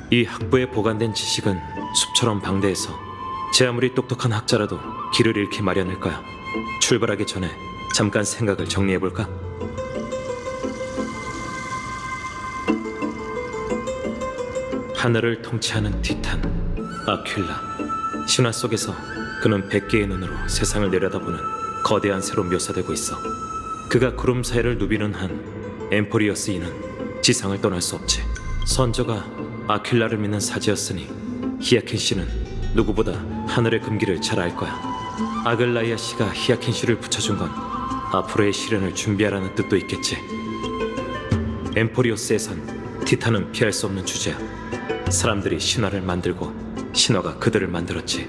이 학부에 보관된 지식은 숲처럼 방대해서 제 아무리 똑똑한 학자라도 길을 잃기 마련일 거야. 출발하기 전에 잠깐 생각을 정리해볼까? 하늘을 통치하는 티탄, 아퀼라. 신화 속에서 그는 100개의 눈으로 세상을 내려다보는 거대한 새로 묘사되고 있어. 그가 구름 사이를 누비는 한 엠포리어스 이는 지상을 떠날 수 없지. 선조가 아퀼라를 믿는 사지였으니 히아킨 씨는 누구보다 하늘의 금기를 잘 알 거야. 아글라이아 씨가 히아킨 씨를 붙여준 건 앞으로의 시련을 준비하라는 뜻도 있겠지. 엠포리오스에선 티탄은 피할 수 없는 주제야. 사람들이 신화를 만들고 신화가 그들을 만들었지.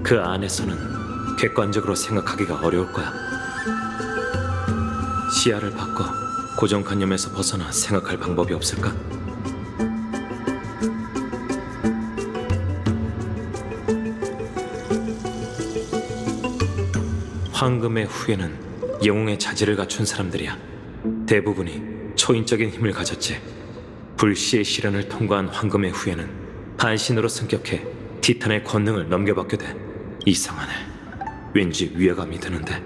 그 안에서는 객관적으로 생각하기가 어려울 거야. 시야를 바꿔 고정관념에서 벗어나 생각할 방법이 없을까? 황금의 후예는 영웅의 자질을 갖춘 사람들이야. 대부분이 초인적인 힘을 가졌지. 불시의 시련을 통과한 황금의 후예는 반신으로 승격해 티탄의 권능을 넘겨받게 돼. 이상하네. 왠지 위화감이 드는데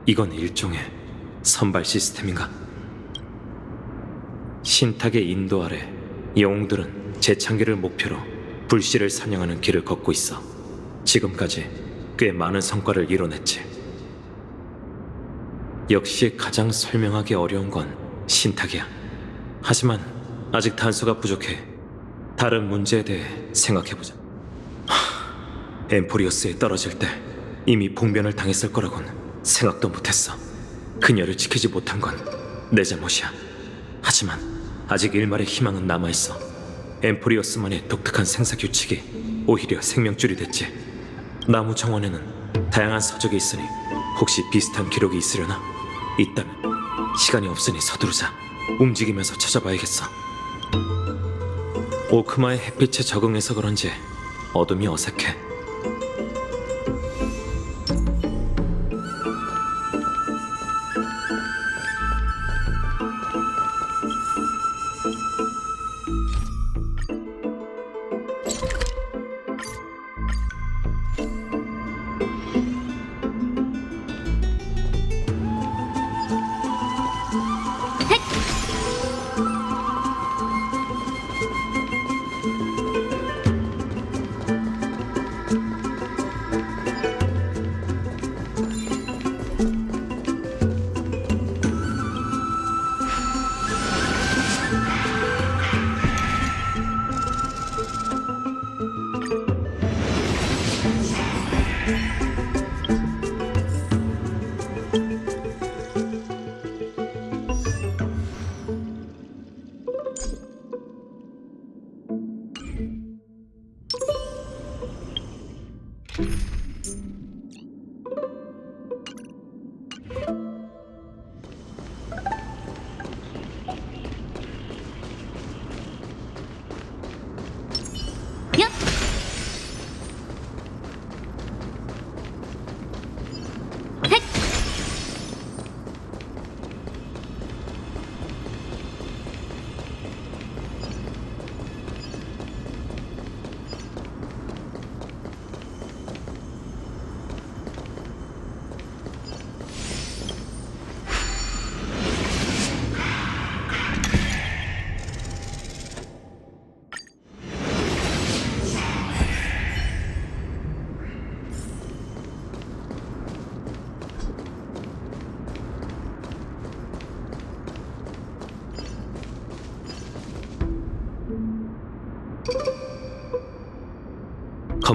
이건 일종의 선발 시스템인가? 신탁의 인도 아래 영웅들은 재창기를 목표로 불씨를 사냥하는 길을 걷고 있어. 지금까지 꽤 많은 성과를 이뤄냈지. 역시 가장 설명하기 어려운 건 신탁이야. 하지만 아직 단서가 부족해. 다른 문제에 대해 생각해보자. 엠포리어스에 떨어질 때 이미 봉변을 당했을 거라곤 생각도 못했어. 그녀를 지키지 못한 건 내 잘못이야. 하지만 아직 일말의 희망은 남아있어. 엠포리어스만의 독특한 생사 규칙이 오히려 생명줄이 됐지. 나무 정원에는 다양한 서적이 있으니 혹시 비슷한 기록이 있으려나? 있다면 시간이 없으니 서두르자. 움직이면서 찾아봐야겠어. 오크마의 햇빛에 적응해서 그런지 어둠이 어색해.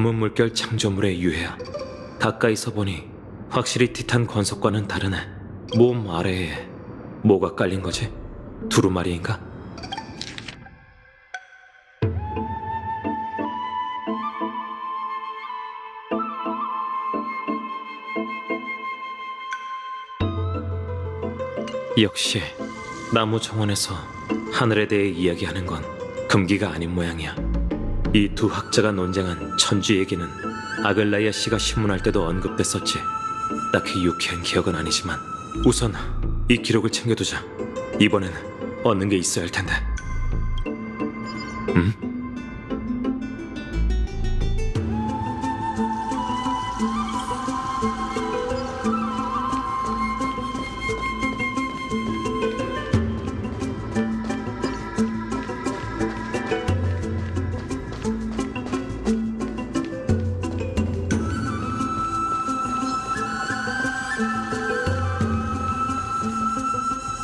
검은 물결 창조물의 유해야. 가까이서 보니 확실히 티탄 권속과는 다르네. 몸 아래에 뭐가 깔린 거지? 두루마리인가? 역시 나무 정원에서 하늘에 대해 이야기하는 건 금기가 아닌 모양이야. 이 두 학자가 논쟁한 천주 얘기는 아글라이아 씨가 신문할 때도 언급됐었지. 딱히 유쾌한 기억은 아니지만 우선 이 기록을 챙겨두자. 이번엔 얻는 게 있어야 할 텐데.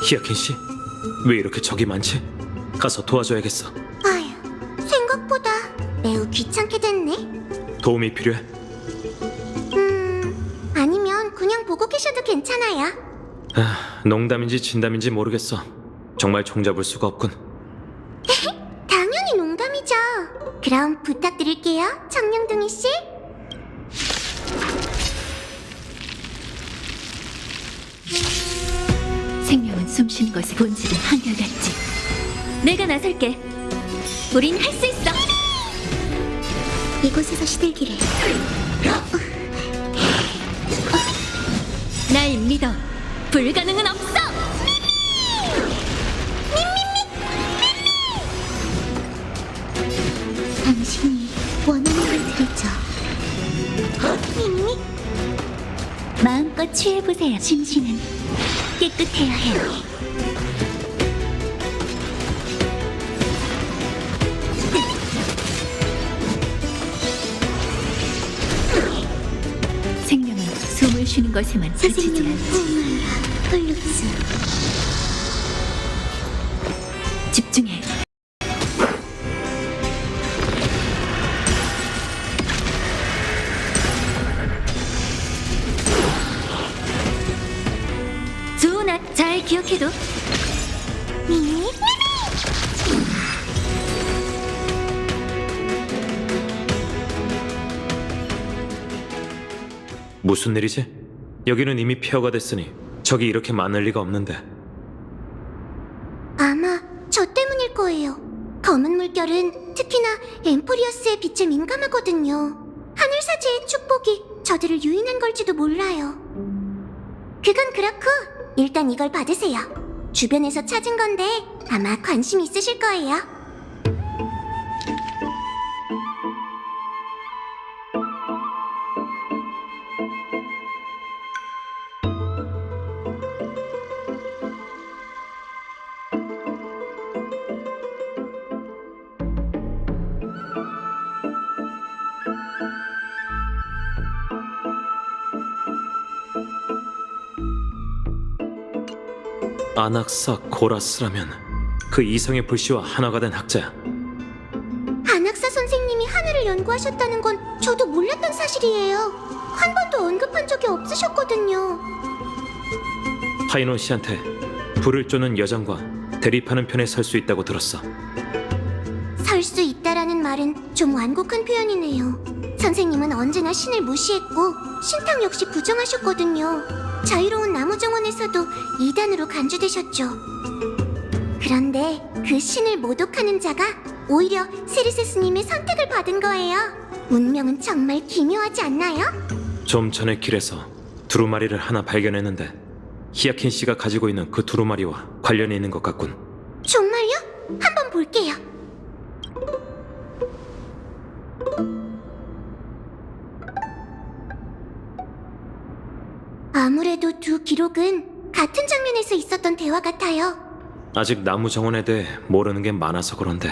히아킨 씨, 왜 이렇게 적이 많지? 가서 도와줘야겠어. 아휴, 생각보다 매우 귀찮게 됐네. 도움이 필요해? 아니면 그냥 보고 계셔도 괜찮아요. 농담인지 진담인지 모르겠어. 정말 종잡을 수가 없군. 당연히 농담이죠. 그럼 부탁드릴게요, 청룡둥이 씨. 생명은 숨쉬는 것의 본질은 한결같지. 내가 나설게. 우린 할 수 있어. 이곳에서 시들기를. 날 믿어. 불가능은 없어. 당신이 원하는 걸 드리죠. 미미. 마음껏 취해보세요. 심신은 깨끗해야 해요. 생명은 숨을 쉬는 것에만 그치지 선생님은 않지. 꼬마야, 폴루스. 집중해. 좋으나 잘 기억해둬. 미미. 무슨 일이지? 여기는 이미 폐허가 됐으니 적이 이렇게 많을 리가 없는데. 아마 저 때문일 거예요. 검은 물결은 특히나 엠포리어스의 빛에 민감하거든요. 하늘사제의 축복이 저들을 유인한 걸지도 몰라요. 그건 그렇고 일단 이걸 받으세요. 주변에서 찾은 건데 아마 관심 있으실 거예요. 아낙사 고라스라면 그 이성의 불씨와 하나가 된 학자야. 안학사 선생님이 하늘을 연구하셨다는 건 저도 몰랐던 사실이에요. 한 번도 언급한 적이 없으셨거든요. 파이논 씨한테 불을 쪼는 여정과 대립하는 편에 설 수 있다고 들었어. 설 수 있다라는 말은 좀 완곡한 표현이네요. 선생님은 언제나 신을 무시했고 신탁 역시 부정하셨거든요. 자유로운 나무 정원에서도 이단으로 간주되셨죠. 그런데 그 신을 모독하는 자가 오히려 세르세스님의 선택을 받은 거예요. 운명은 정말 기묘하지 않나요? 좀 전에 길에서 두루마리를 하나 발견했는데 히아킨 씨가 가지고 있는 그 두루마리와 관련이 있는 것 같군. 정말요? 한번 볼게요. 아무래도 두 기록은 같은 장면에서 있었던 대화 같아요. 아직 나무 정원에 대해 모르는 게 많아서 그런데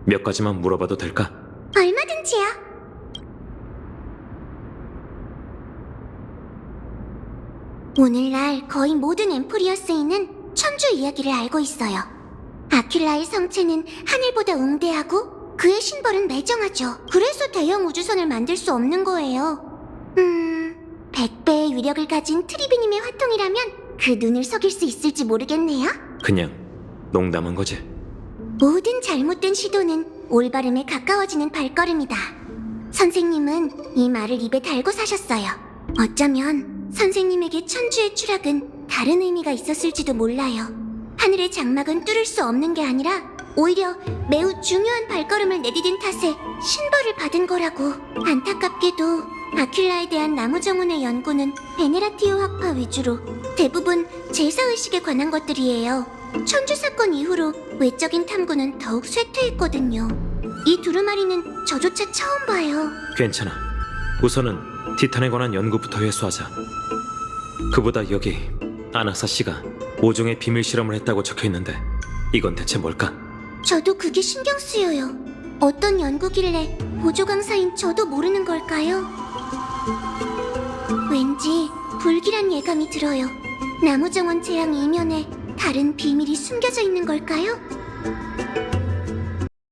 몇 가지만 물어봐도 될까? 얼마든지요. 오늘날 거의 모든 엠포리어스인은 천주 이야기를 알고 있어요. 아킬라의 성체는 하늘보다 웅대하고 그의 신벌은 매정하죠. 그래서 대형 우주선을 만들 수 없는 거예요. 100배의 위력을 가진 트리비님의 화통이라면 그 눈을 속일 수 있을지 모르겠네요. 그냥 농담한 거지. 모든 잘못된 시도는 올바름에 가까워지는 발걸음이다. 선생님은 이 말을 입에 달고 사셨어요. 어쩌면 선생님에게 천주의 추락은 다른 의미가 있었을지도 몰라요. 하늘의 장막은 뚫을 수 없는 게 아니라 오히려 매우 중요한 발걸음을 내디딘 탓에 신벌을 받은 거라고. 안타깝게도 아큘라에 대한 나무정원의 연구는 베네라티오 학파 위주로 대부분 제사의식에 관한 것들이에요. 천주 사건 이후로 외적인 탐구는 더욱 쇠퇴했거든요. 이 두루마리는 저조차 처음 봐요. 괜찮아. 우선은 티탄에 관한 연구부터 회수하자. 그보다 여기 아나사 씨가 모종의 비밀 실험을 했다고 적혀 있는데 이건 대체 뭘까? 저도 그게 신경 쓰여요. 어떤 연구길래 보조 강사인 저도 모르는 걸까요? 왠지 불길한 예감이 들어요. 나무정원 재앙 이면에 다른 비밀이 숨겨져 있는 걸까요?